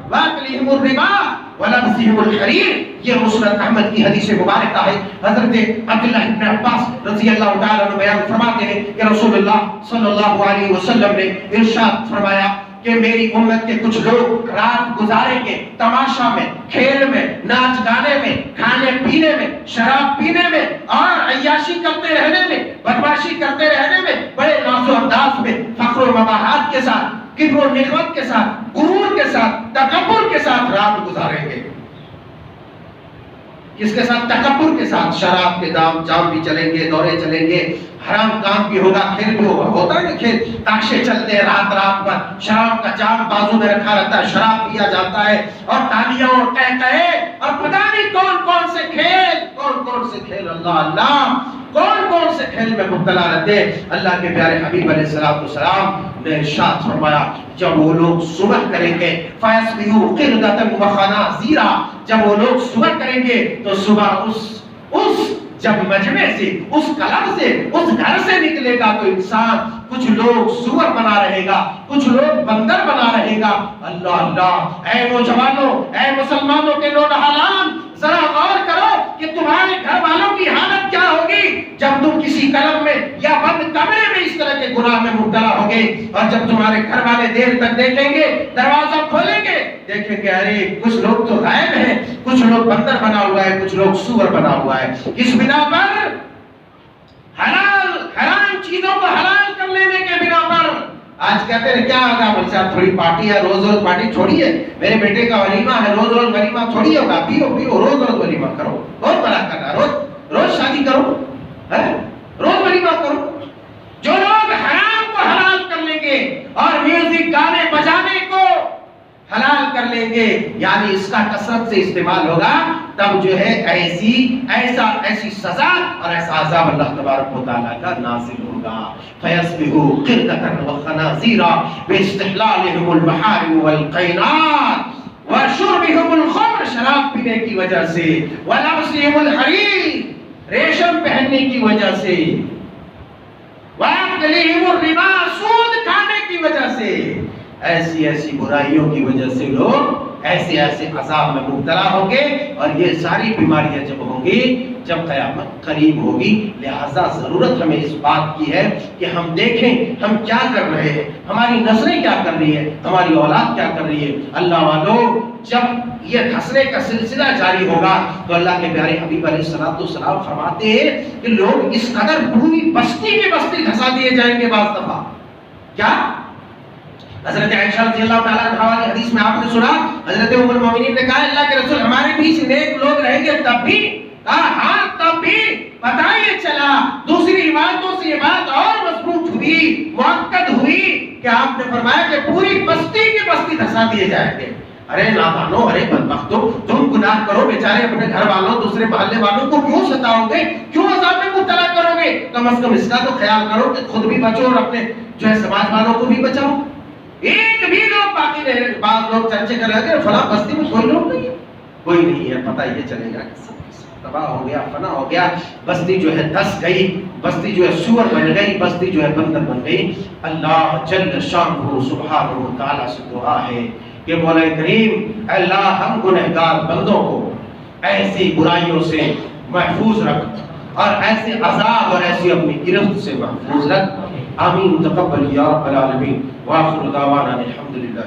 واکلہم الربا ولبسہم الحریر. یہ مسند احمد کی حدیث مبارکہ ہے. حضرت عبداللہ ابن عباس رضی اللہ تعالیٰ عنہ بیان فرماتے ہیں کہ رسول اللہ صلی اللہ علیہ وسلم نے ارشاد فرمایا کہ میری امت کے کچھ لوگ رات گزاریں گے تماشا میں، کھیل میں، ناچ گانے میں، کھانے پینے میں، شراب پینے میں اور عیاشی کرتے رہنے میں، بدمعاشی کرتے رہنے میں، بڑے ناز و انداز میں، فخر و مباحات کے ساتھ، کبر و نخوت کے ساتھ، غرور کے ساتھ، تکبر کے ساتھ رات گزاریں گے. کس کے ساتھ؟ تکبر کے ساتھ. شراب کے جام بھی چلیں گے، دورے چلیں گے، حرام کام بھی ہوگا، کھیل بھی ہوگا. ہوتا ہے نا کھیل، تاشے چلتے ہیں رات رات پر، شراب کا جام بازو میں رکھا رہتا ہے، شراب پیا جاتا ہے اور تالیاں اور کہے اور پتہ نہیں کون کون سے کھیل اللہ اللہ کون کون سے کھیل میں مبتلا رہتے. اللہ کے پیارے حبیب علیہ الصلوۃ والسلام نے ارشاد فرمایا جب وہ لوگ صبح کریں گے فَيَصْبِحُوا قِرْدَةً وَخَنَازِيرًا، جب وہ لوگ صبح کریں گے تو صبح اس جب مجمع سے، اس کلب سے، اس گھر سے نکلے گا تو انسان کچھ لوگ سور بنا رہے گا، کچھ لوگ بندر بنا رہے گا. اللہ اللہ. اے نوجوانوں، اے مسلمانوں کے نونہالان، ذرا غور کرو کہ تمہارے گھر والوں کی حالت کیا ہوگی جب تم کسی کلب میں یا بند کمرے میں اس طرح کے گناہ میں مبتلا ہوگے. اور جب تمہارے گھر والے دیر تک دیکھیں گے، دروازہ کھولیں گے، دیکھیں گے ارے کچھ لوگ تو غائب ہیں، کچھ لوگ بندر بنا ہوا ہے، کچھ لوگ سور بنا ہوا ہے. اس بنا پر حرام چیزوں کو حلال کر لینے کے بنا پر آج کہتے ہیں کیا ہوگا بھائی صاحب، تھوڑی پارٹی ہے، روز روز پارٹی چھوڑیے، میرے بیٹے کا ولیمہ ہے، روز روز ولیمہ تھوڑی ہوگا، پیو روز روز ولیمہ کرو، بہت بڑا کرنا، روز شادی کرو، روز ولیمہ کرو. جو لوگ حرام کو حلال کر لیں گے اور میوزک گانے بجانے کو حلال کر لیں گے، یعنی اس کا کثرت سے استعمال ہوگا، تب جو ہے ایسی سزا اور ایسا عذاب اللہ تبارک و تعالیٰ کا نازل ہوگا. فَيَصْبِحُوا قِرْدَةً وَخَنَازِيرًا بِاسْتِحْلَالِهِمُ الْمَحَارِمُ وَالْقَيْنَاتِ وَشُرْبِهِمُ الْخَمْرَ، شراب پینے کی وجہ سے، وَلَبْسِهِمُ الْحَرِيرَ، ریشم پہننے کی وجہ سے، وَأَكْلِهِمُ الرِّبَا، سود کھانے کی وجہ سے. ایسی برائیوں کی وجہ سے لوگ ایسے عذاب میں مبتلا ہوں گے. اور یہ ساری بیماریاں جب ہوں گی جب قیامت قریب ہوگی. لہذا ضرورت ہمیں اس بات کی ہے کہ ہم دیکھیں ہم کیا کر رہے ہیں، ہماری نسلیں کیا کر رہی ہے، ہماری اولاد کیا کر رہی ہے. اللہ والوں، جب یہ دھسنے کا سلسلہ جاری ہوگا تو اللہ کے پیارے حبیب علیہ الصلوۃ والسلام فرماتے ہیں کہ لوگ اس قدر پوری بستی کے بستی دھسا دیے جائیں گے. بعض دفعہ کیا حضرت عائشہ رضی اللہ تعالیٰ عنہ والی حدیث میں آپ نے سنا، حضرت ام المومنین نے کہا اللہ کے رسول ہمارے بیچ نیک لوگ رہیں گے تب بھی، ہاں تب بھی پتہ یہ چلا دوسری روایتوں سے یہ بات اور مضبوط ہوئی، مؤکد ہوئی کہ آپ نے فرمایا کہ پوری بستی کی بستی دھسا دیے جائیں گے. ارے نادانو، ارے بدبختو، تم گناہ کرو بیچارے اپنے گھر والوں دوسرے محلے والوں کو کیوں ستاؤ گے، کیوں عذاب میں مبتلا کرو گے؟ کم از کم اس کا تو خیال کرو کہ خود بھی بچو اور اپنے جو ہے سماج والوں کو بھی بچاؤ. ایک بھی لوگ باقی نہیں رہے. بعض لوگ چرچے کر رہے ہیں فلاں بستی میں کوئی لوگ نہیں ہے، کوئی نہیں ہے، پتہ یہ چلے گا کہ سب تباہ ہو گیا، فنا ہو گیا، بستی جو ہے دھس گئی، بستی جو ہے سور بن گئی، بستی جو ہے بندر بن گئی. اللہ جل شانہ سبحانہ و تعالیٰ سے دعا ہے کہ مولا کریم اللہ ہم گنہگار بندوں کو ایسی برائیوں سے محفوظ رکھ اور ایسے عذاب اور ایسی اپنی گرفت سے محفوظ رکھ. آمین. تقبل یا رب العالمین. وآخر دعوانا الحمدللہ.